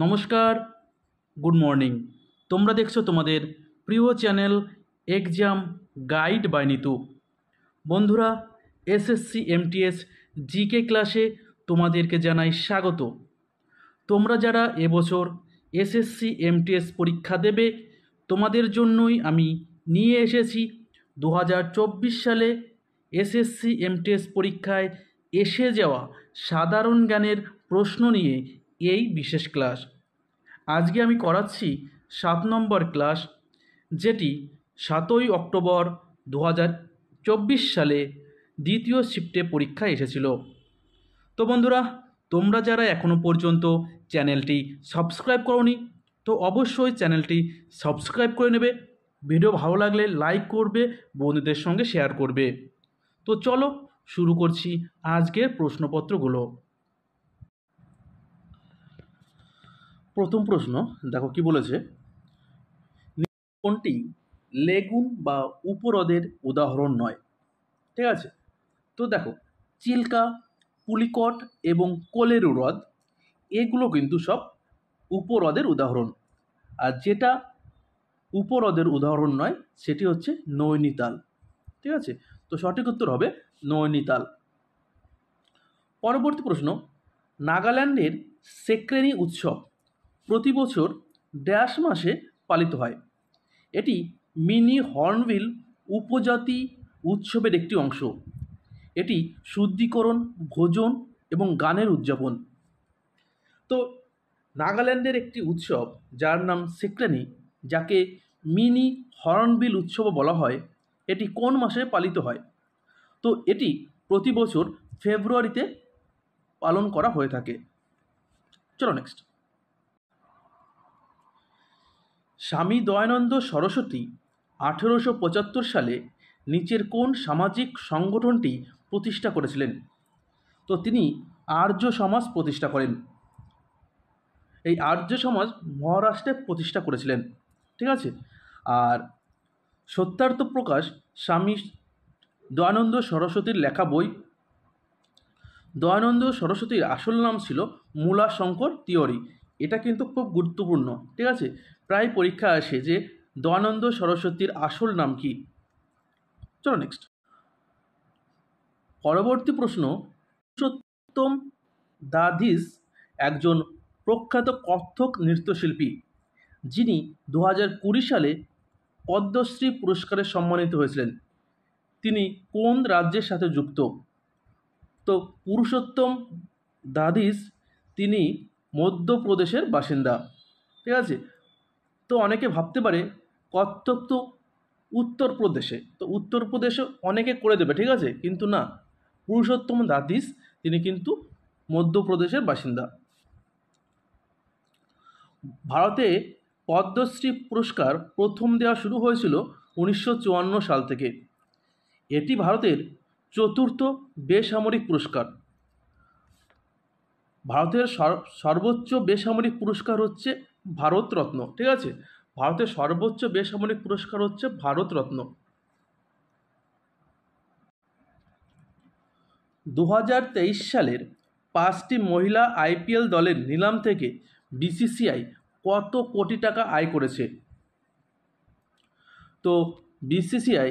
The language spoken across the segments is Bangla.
নমস্কার, গুড মর্নিং। তোমরা দেখছো তোমাদের প্রিয় channel exam guide by Nitu. বন্ধুরা, এসএসসি এমটিএস জিকে ক্লাসে তোমাদেরকে জানাই স্বাগত। তোমরা যারা এবছর এসএসসি এমটিএস পরীক্ষা দেবে, তোমাদের জন্যই আমি নিয়ে এসেছি 2024 সালে এসএসসি এমটিএস পরীক্ষায় এসে যাওয়া সাধারণ জ্ঞানের প্রশ্ন নিয়ে এই বিশেষ ক্লাস। আজকে আমি করাচ্ছি 7 নম্বর ক্লাস, যেটি 7ই অক্টোবর 2024 সালে দ্বিতীয় শিফটে পরীক্ষা এসেছিল। তো বন্ধুরা, তোমরা যারা এখনও পর্যন্ত চ্যানেলটি সাবস্ক্রাইব করোনি, তো অবশ্যই চ্যানেলটি সাবস্ক্রাইব করে নেবে। ভিডিও ভালো লাগলে লাইক করবে, বন্ধুদের সঙ্গে শেয়ার করবে। তো চলো শুরু করছি আজকের প্রশ্নপত্রগুলো। প্রথম প্রশ্ন দেখো কি বলেছে, কোনটি লেগুন বা উপহ্রদের উদাহরণ নয়? ঠিক আছে, তো দেখো, চিল্কা, পুলিকট এবং কোলেরু হ্রদ এগুলো কিন্তু সব উপহ্রদের উদাহরণ। আর যেটা উপহ্রদের উদাহরণ নয় সেটি হচ্ছে নৈনিতাল। ঠিক আছে, তো সঠিক উত্তর হবে নৈনিতাল। পরবর্তী প্রশ্ন, নাগাল্যান্ডের সেক্রেনি উৎসব প্রতি বছর ড্যাশ মাসে পালিত হয়? এটি মিনি হর্নবিল উপজাতি উৎসবের একটি অংশ। এটি শুদ্ধিকরণ, ভোজন এবং গানের উদযাপন। তো নাগাল্যান্ডের একটি উৎসব যার নাম সেক্রেনি, যাকে মিনি হর্নবিল উৎসবও বলা হয়, এটি কোন মাসে পালিত হয়? তো এটি প্রতি বছর ফেব্রুয়ারিতে পালন করা হয়ে থাকে। চলো নেক্সট। স্বামী দয়ানন্দ সরস্বতী 1875 সালে নিচের কোন সামাজিক সংগঠনটি প্রতিষ্ঠা করেছিলেন? তো তিনি আর্য সমাজ প্রতিষ্ঠা করেন। এই আর্য সমাজ মহারাষ্ট্রে প্রতিষ্ঠা করেছিলেন। ঠিক আছে, আর সত্যার্থ প্রকাশ স্বামী দয়ানন্দ সরস্বতীর লেখা বই। দয়ানন্দ সরস্বতীর আসল নাম ছিল মূলাশঙ্কর তিওয়ারি। এটা কিন্তু খুব গুরুত্বপূর্ণ। ঠিক আছে, প্রায় পরীক্ষা আসে যে দয়ানন্দ সরস্বতীর আসল নাম কি। চলো নেক্সট। পরবর্তী প্রশ্ন, পুরুষোত্তম দাধিস একজন প্রখ্যাত কত্থক নৃত্যশিল্পী, যিনি 2020 সালে পদ্মশ্রী পুরস্কারে সম্মানিত হয়েছিলেন। তিনি কোন রাজ্যের সাথে যুক্ত? তো পুরুষোত্তম দাধিস তিনি মধ্যপ্রদেশের বাসিন্দা। ঠিক আছে, তো অনেকে ভাবতে পারে কত্থক তো উত্তরপ্রদেশে, তো উত্তরপ্রদেশে অনেকে করে দেবে, ঠিক আছে, কিন্তু না, পুরুষোত্তম দাধিস তিনি কিন্তু মধ্যপ্রদেশের বাসিন্দা। ভারতে পদ্মশ্রী পুরস্কার প্রথম দেওয়া শুরু হয়েছিল 1954 সাল থেকে। এটি ভারতের চতুর্থ বেসামরিক পুরস্কার। ভারতের সর্বোচ্চ বেসামরিক পুরস্কার হচ্ছে ভারতরত্ন। ঠিক আছে, ভারতের সর্বোচ্চ বেসামরিক পুরস্কার হচ্ছে ভারতরত্ন। 2023 সালের 5টি মহিলা আইপিএল দলের নিলাম থেকে বিসিসিআই কত কোটি টাকা আয় করেছে? তো বিসিসিআই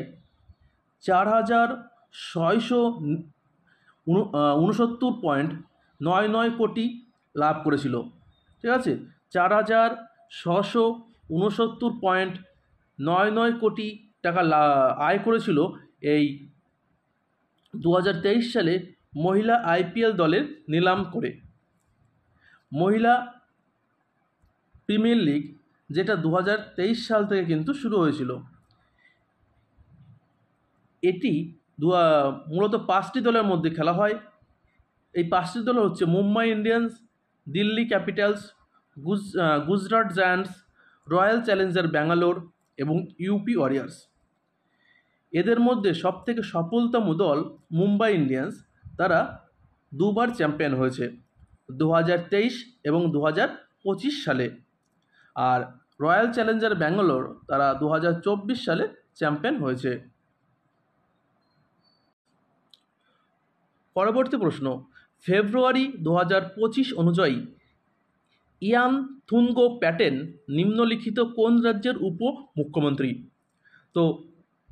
4,669.99 কোটি লাভ করেছিল। ঠিক আছে, 4,669.99 কোটি টাকা আয় করেছিল এই 2023 সালে মহিলা আইপিএল দলের নিলাম করে। মহিলা প্রিমিয়ার লিগ, যেটা 2023 সাল থেকে কিন্তু শুরু হয়েছিল, এটি মূলত 5টি দলের মধ্যে খেলা হয়। এই 5টি দল হচ্ছে Mumbai Indians, Delhi Capitals, Gujarat giants, royal Challenger Bangalore এবং ইউপি ওয়ারিয়ার্স। এদের মধ্যে সবথেকে সফলতম দল মুম্বাই ইন্ডিয়ান্স, তারা দুবার চ্যাম্পিয়ন হয়েছে, 2023 এবং 2025 সালে। আর রয়্যাল চ্যালেঞ্জার ব্যাঙ্গালোর তারা 2024 সালে চ্যাম্পিয়ন হয়েছে। পরবর্তী প্রশ্ন, ফেব্রুয়ারি 2025 অনুযায়ী ইয়ান থুনগো প্যাটেন নিম্নলিখিত কোন রাজ্যের উপমুখ্যমন্ত্রী? তো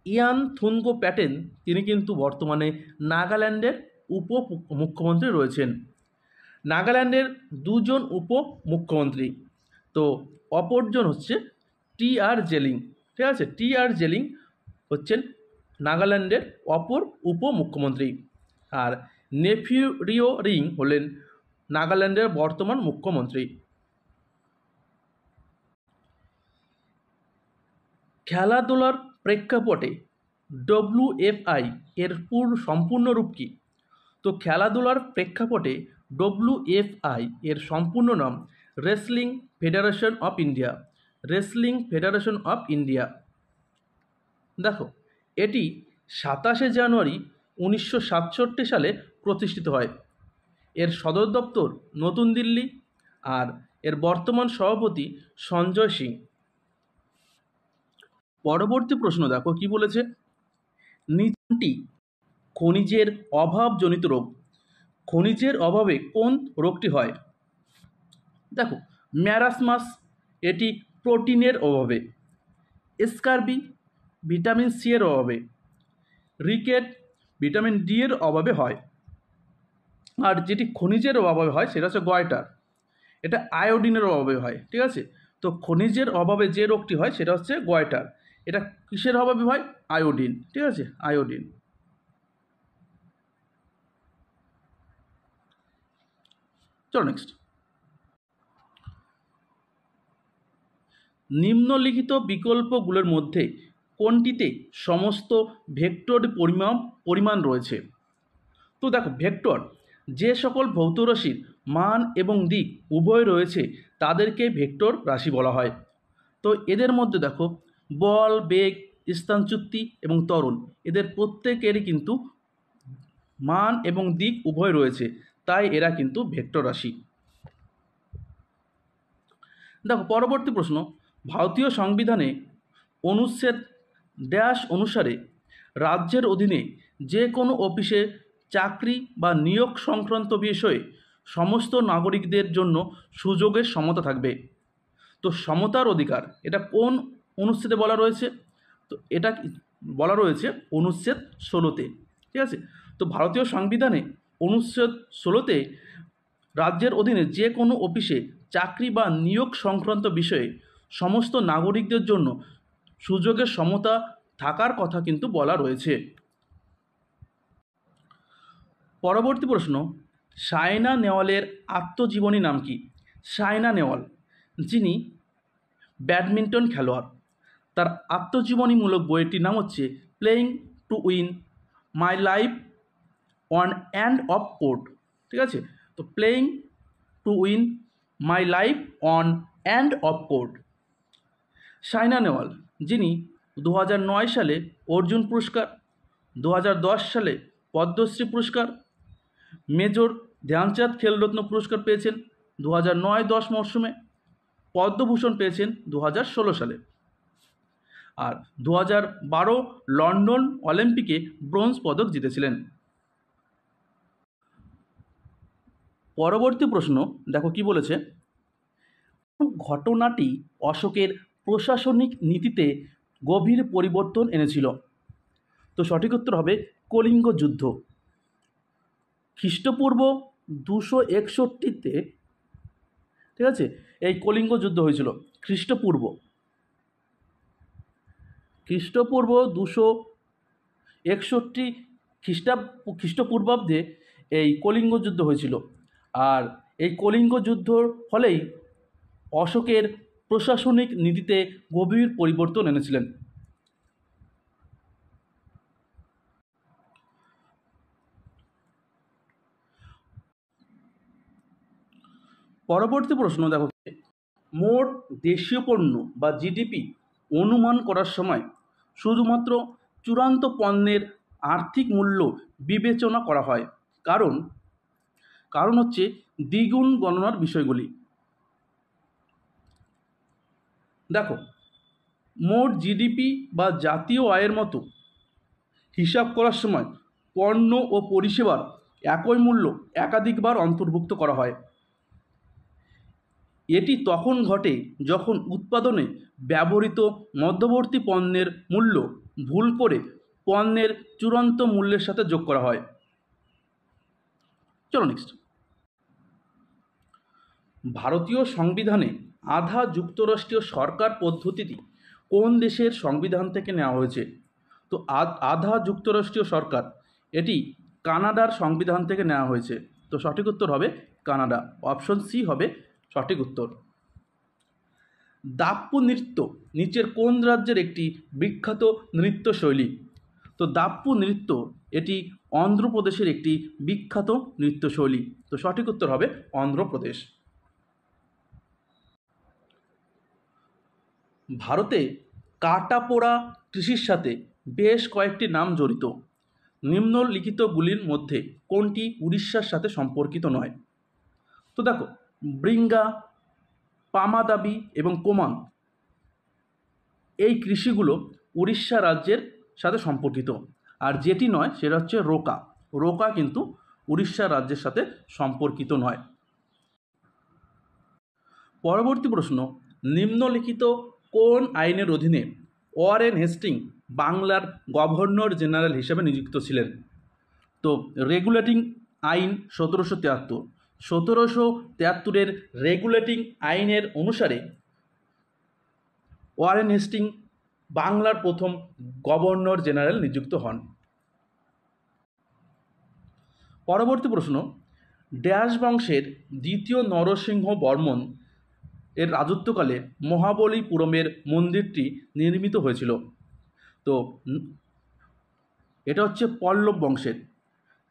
ইয়ান থুনগো প্যাটেন তিনি কিন্তু বর্তমানে নাগাল্যান্ডের উপমুখ্যমন্ত্রী রয়েছেন। নাগাল্যান্ডের দুজন উপমুখ্যমন্ত্রী, তো অপরজন হচ্ছে টি.আর. জেলিং। ঠিক আছে, টি.আর. জেলিং হচ্ছেন নাগাল্যান্ডের অপর উপমুখ্যমন্ত্রী, আর নেফিউ রিও রিং হলেন নাগাল্যান্ডের বর্তমান মুখ্যমন্ত্রী। খেলাধুলার প্রেক্ষাপটে WFI এর সম্পূর্ণ রূপ কী? তো খেলাধুলার প্রেক্ষাপটে WFI এর সম্পূর্ণ নাম wrestling federation of India. Wrestling federation of India. দেখো, এটি 27শে জানুয়ারি 1967 সালে প্রতিষ্ঠিত হয়। এর সদর দপ্তর নতুন দিল্লি, আর এর বর্তমান সভাপতি সঞ্জয় সিং। পরবর্তী প্রশ্ন দেখো কি বলেছে, নিচটি খনিজের অভাবজনিত রোগ। খনিজের অভাবে কোন রোগটি হয়? দেখো, ম্যারাসমাস এটি প্রোটিনের অভাবে, স্কারবি ভিটামিন সি এর অভাবে, রিকেট ভিটামিন ডি এর অভাবে হয়, আর যেটি খনিজের অভাবে হয় সেটা হচ্ছে গয়টার, এটা আয়োডিনের অভাবে হয়। ঠিক আছে, তো খনিজের অভাবে যে রোগটি হয় সেটা হচ্ছে গয়টার, এটা কিসের অভাবে হয়? আয়োডিন। ঠিক আছে, আয়োডিন। চলো নেক্সট, নিম্নলিখিত বিকল্পগুলোর মধ্যে কোনটিতে সমস্ত ভেক্টর পরিমাণ রয়েছে? তো দেখো, ভেক্টর যে সকল ভৌত রাশির মান এবং দিক উভয় রয়েছে তাদেরকে ভেক্টর রাশি বলা হয়। তো এদের মধ্যে দেখো, বল, বেগ, স্থানচ্যুতি এবং ত্বরণ, এদের প্রত্যেকেরই কিন্তু মান এবং দিক উভয় রয়েছে, তাই এরা কিন্তু ভেক্টর রাশি। দেখো পরবর্তী প্রশ্ন, ভারতীয় সংবিধানে অনুচ্ছেদ ড্যাশ অনুসারে রাজ্যের অধীনে যে কোনো অফিসে চাকরি বা নিয়োগ সংক্রান্ত বিষয়ে সমস্ত নাগরিকদের জন্য সুযোগের সমতা থাকবে। তো সমতার অধিকার এটা কোন অনুচ্ছেদে বলা রয়েছে? তো এটা বলা রয়েছে অনুচ্ছেদ 16-তে। ঠিক আছে, তো ভারতীয় সংবিধানে অনুচ্ছেদ 16-তে রাজ্যের অধীনে যে কোনো অফিসে চাকরি বা নিয়োগ সংক্রান্ত বিষয়ে সমস্ত নাগরিকদের জন্য সুযোগের সমতা থাকার কথা কিন্তু বলা রয়েছে। পরবর্তী প্রশ্ন, সায়না নেওয়ালের আত্মজীবনী নাম কি? সায়না নেওয়াল যিনি ব্যাডমিন্টন খেলোয়াড়, তার আত্মজীবনীমূলক বইটির নাম হচ্ছে playing to win my life on end of court. ঠিক আছে, তো playing to win my life on end of court. Sayna Nehwal যিনি 2009 সালে অর্জুন পুরস্কার, 2010 সালে পদ্মশ্রী পুরস্কার, মেজর ধ্যানচাঁদ খেলরত্ন পুরস্কার পেয়েছেন 2009-10 মরশুমে, পদ্মভূষণ পেয়েছেন 2016 সালে, আর 2012 লন্ডন অলিম্পিকে ব্রোঞ্জ পদক জিতেছিলেন। পরবর্তী প্রশ্ন দেখো কি বলেছে, ঘটনাটি অশোকের প্রশাসনিক নীতিতে গভীর পরিবর্তন এনেছিল? তো সঠিক উত্তর হবে কলিঙ্গ যুদ্ধ। খ্রিস্টপূর্ব 261-তে, ঠিক আছে, এই কলিঙ্গ যুদ্ধ হয়েছিল। খ্রিস্টপূর্ব 261 খ্রিস্টপূর্বাব্দে এই কলিঙ্গ যুদ্ধ হয়েছিল, আর এই কলিঙ্গ যুদ্ধর ফলেই অশোকের প্রশাসনিক নীতিতে গভীর পরিবর্তন এনেছিলেন। পরবর্তী প্রশ্ন দেখো, মোট দেশীয় পণ্য বা জিডিপি অনুমান করার সময় শুধুমাত্র চূড়ান্ত পণ্যের আর্থিক মূল্য বিবেচনা করা হয়, কারণ হচ্ছে দ্বিগুণ গণনার বিষয়গুলি। দেখো, মোট জিডিপি বা জাতীয় আয়ের মতো হিসাব করার সময় পণ্য ও পরিষেবার একই মূল্য একাধিকবার অন্তর্ভুক্ত করা হয়। এটি তখন ঘটে যখন উৎপাদনে ব্যবহৃত মধ্যবর্তী পণ্যের মূল্য ভুল করে পণ্যের চূড়ান্ত মূল্যের সাথে যোগ করা হয়। চলো নেক্সট। ভারতীয় সংবিধানে আধা যুক্তরাষ্ট্রীয় সরকার পদ্ধতিটি কোন দেশের সংবিধান থেকে নেওয়া হয়েছে? তো আধা যুক্তরাষ্ট্রীয় সরকার এটি কানাডার সংবিধান থেকে নেওয়া হয়েছে। তো সঠিক উত্তর হবে কানাডা, অপশন সি হবে সঠিক উত্তর। দাপ্পু নৃত্য নিচের কোন রাজ্যের একটি বিখ্যাত নৃত্যশৈলী? তো দাপ্পু নৃত্য এটি অন্ধ্রপ্রদেশের একটি বিখ্যাত নৃত্যশৈলী। তো সঠিক উত্তর হবে অন্ধ্রপ্রদেশ। ভারতে কাটা পোড়া কৃষির সাথে বেশ কয়েকটি নাম জড়িত। নিম্নলিখিতগুলির মধ্যে কোনটি উড়িষ্যার সাথে সম্পর্কিত নয়? তো দেখো, ব্রিঙ্গা, পামাদাবি এবং কোমান এই কৃষিগুলো উড়িষ্যা রাজ্যের সাথে সম্পর্কিত। আর যেটি নয় সেটা হচ্ছে রোকা। রোকা কিন্তু উড়িষ্যা রাজ্যের সাথে সম্পর্কিত নয়। পরবর্তী প্রশ্ন, নিম্নলিখিত কোন আইনের অধীনে ওয়ারেন হেস্টিং বাংলার গভর্নর জেনারেল হিসেবে নিযুক্ত ছিলেন? তো রেগুলেটিং আইন 1773। 1773-এর রেগুলেটিং আইনের অনুসারে ওয়ারেন হেস্টিং বাংলার প্রথম গভর্নর জেনারেল নিযুক্ত হন। পরবর্তী প্রশ্ন, ড্যাশ বংশের দ্বিতীয় নরসিংহ বর্মন এর রাজত্বকালে মহাবলীপুরমের মন্দিরটি নির্মিত হয়েছিল? তো এটা হচ্ছে পল্লব বংশের।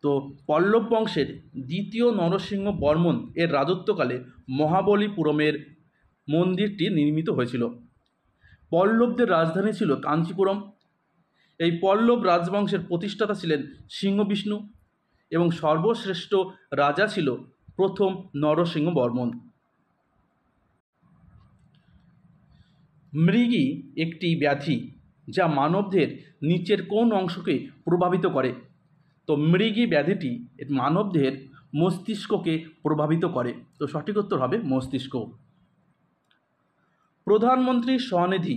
তো পল্লব বংশের দ্বিতীয় নরসিংহ বর্মন এর রাজত্বকালে মহাবলীপুরমের মন্দিরটি নির্মিত হয়েছিল। পল্লবদের রাজধানী ছিল কাঞ্চিপুরম। এই পল্লব রাজবংশের প্রতিষ্ঠাতা ছিলেন সিংহবিষ্ণু এবং সর্বশ্রেষ্ঠ রাজা ছিল প্রথম নরসিংহ বর্মন। মৃগী একটি ব্যাধি যা মানবদের নিচের কোন অংশকে প্রভাবিত করে? তো মৃগী ব্যাধিটি মানবদের মস্তিষ্ককে প্রভাবিত করে। তো সঠিক উত্তর হবে মস্তিষ্ক। প্রধানমন্ত্রী স্বনিধি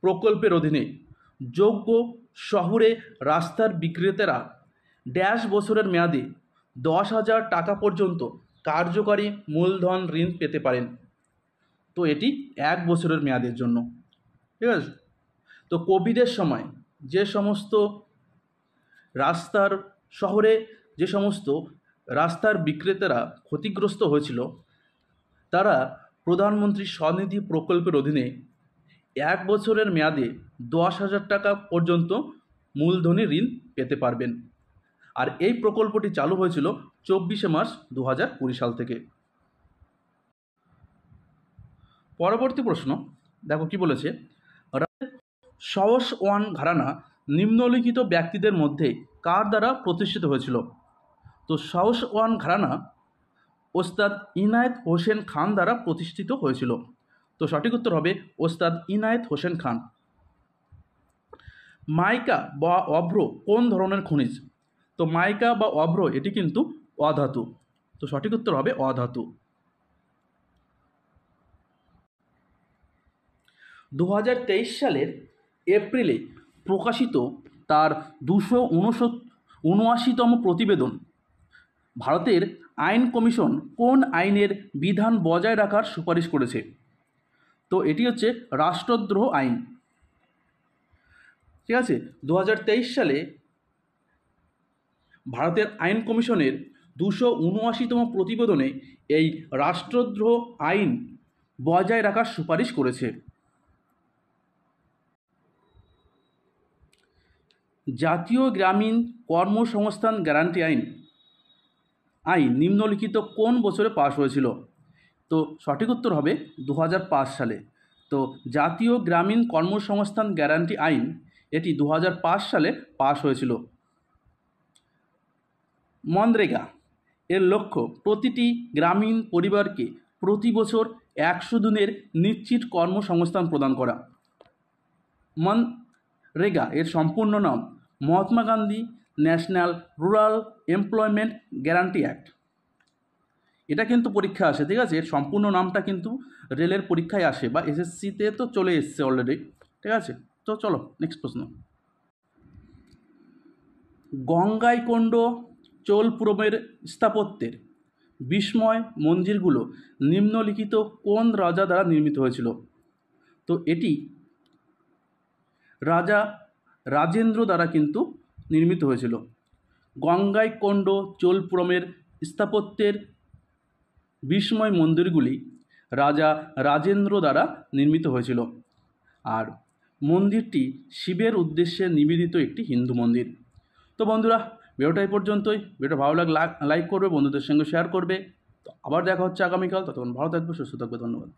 প্রকল্পের অধীনে যোগ্য শহুরে রাস্তার বিক্রেতারা ড্যাশ বছরের মেয়াদে 10,000 টাকা পর্যন্ত কার্যকারী মূলধন ঋণ পেতে পারেন? তো এটি 1 বছরের মেয়াদের জন্য। ঠিক আছে। তো কোভিডের সময় যে সমস্ত শহরে যে সমস্ত রাস্তার বিক্রেতারা ক্ষতিগ্রস্ত হয়েছিল, তারা প্রধানমন্ত্রী স্বনিধি প্রকল্পের অধীনে 1 বছরের মেয়াদে 10,000 টাকা পর্যন্ত মূলধনী ঋণ পেতে পারবেন। আর এই প্রকল্পটি চালু হয়েছিল 24শে মার্চ 2020 সাল থেকে। পরবর্তী প্রশ্ন দেখো কি বলেছে, সাওস ওয়ান ঘরানা নিম্নলিখিত ব্যক্তিদের মধ্যে কার দ্বারা প্রতিষ্ঠিত হয়েছিল? তো সাওস ওয়ান ঘরানা ওস্তাদ ইনায়েত হোসেন খান দ্বারা প্রতিষ্ঠিত হয়েছিল। তো সঠিক উত্তর হবে ওস্তাদ ইনায়েত হোসেন খান। মাইকা বা অভ্র কোন ধরনের খনিজ? তো মাইকা বা অভ্র এটি কিন্তু অধাতু। তো সঠিক উত্তর হবে অধাতু। 2023 সালের এপ্রিলে প্রকাশিত তার 279তম প্রতিবেদন ভারতের আইন কমিশন কোন আইনের বিধান বজায় রাখার সুপারিশ করেছে? তো এটি হচ্ছে রাষ্ট্রদ্রোহ আইন। ঠিক আছে। 2023 সালে ভারতের আইন কমিশনের 279তম প্রতিবেদনে এই রাষ্ট্রদ্রোহ আইন বজায় রাখার সুপারিশ করেছে। জাতীয় গ্রামীণ কর্মসংস্থান গ্যারান্টি আইন নিম্নলিখিত কোন বছরে পাশ হয়েছিল? তো সঠিক উত্তর হবে 2005 সালে। তো জাতীয় গ্রামীণ কর্মসংস্থান গ্যারান্টি আইন এটি 2005 সালে পাশ হয়েছিল। মনরেগা এর লক্ষ্য প্রতিটি গ্রামীণ পরিবারকে প্রতি বছর 100 দিনের নিশ্চিত কর্মসংস্থান প্রদান করা। মনরেগা এর সম্পূর্ণ নাম Mahatma Gandhi national rural employment guarantee act. এটা কিন্তু পরীক্ষা আসে, ঠিক আছে? এর সম্পূর্ণ নামটা কিন্তু রেলের পরীক্ষায় আসে বা এসএসসিতে তো চলে এসছে অলরেডি, ঠিক আছে? তো চলো নেক্সট প্রশ্ন। গঙ্গাইকোন্ড চোলপুরমের স্থাপত্যের বিস্ময় মন্দিরগুলো নিম্নলিখিত কোন রাজা দ্বারা নির্মিত হয়েছিল? তো এটি রাজা রাজেন্দ্র দ্বারা কিন্তু নির্মিত হয়েছিল। গঙ্গাইকোন্ড চোলপুরমের স্থাপত্যের বিস্ময় মন্দিরগুলি রাজা রাজেন্দ্র দ্বারা নির্মিত হয়েছিল। আর মন্দিরটি শিবের উদ্দেশ্যে নিবেদিত একটি হিন্দু মন্দির। তো বন্ধুরা, ভিডিওটা এই পর্যন্তই। ভিডিওটা ভালো লাগলে লাইক করবে, বন্ধুদের সঙ্গে শেয়ার করবে। তো আবার দেখা হচ্ছে আগামীকাল। ততক্ষণ ভালো থাকবে, সুস্থ থাকবে। ধন্যবাদ।